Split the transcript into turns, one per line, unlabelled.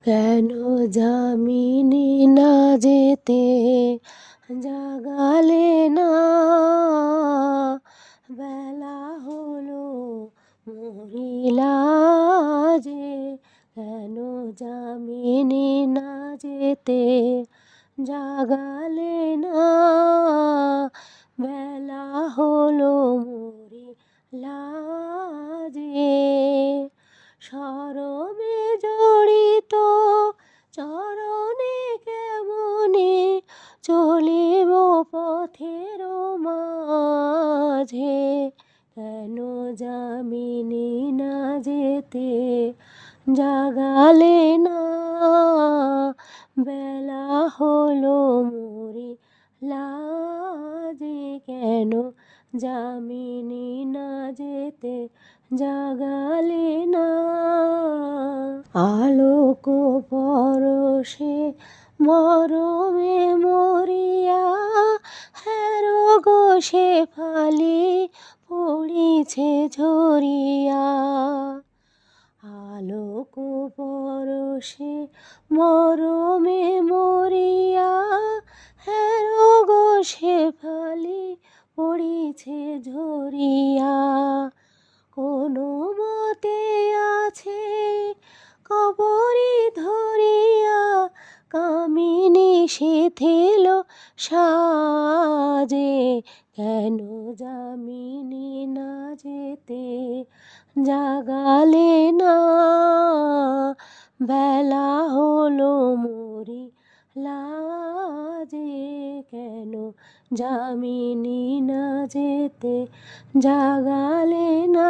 কেন যামিনী না যেতে জাগালে না, বেলা হলো মরিলা যে। কেন যামিনী না যেতে জাগালে না, বেলা হলো মরিলা যে। শরমে জড়িত চরণে কেমনে চলিব পথের মাঝে। কেন যামিনী না যেতে জাগালে না, বেলা হলো মরিলা যে। কেন যামিনী না যেতে জাগালে না। আলোক পরশে মরমে মরিয়া, হেরো গো শেফালি পড়িছে ঝরিয়া। আলোক পরশে মরমে মরিয়া, হেরো গো শেফালি পড়িছে ঝরিয়া। কোনো মতে আছে কবরি ধরিয়া, কামিনী শিথিল সাজে। কেন যামিনী না যেতে জাগালে না, বেলা হলো মরিলা যে। কেন যামিনী না যেতে জাগালে না।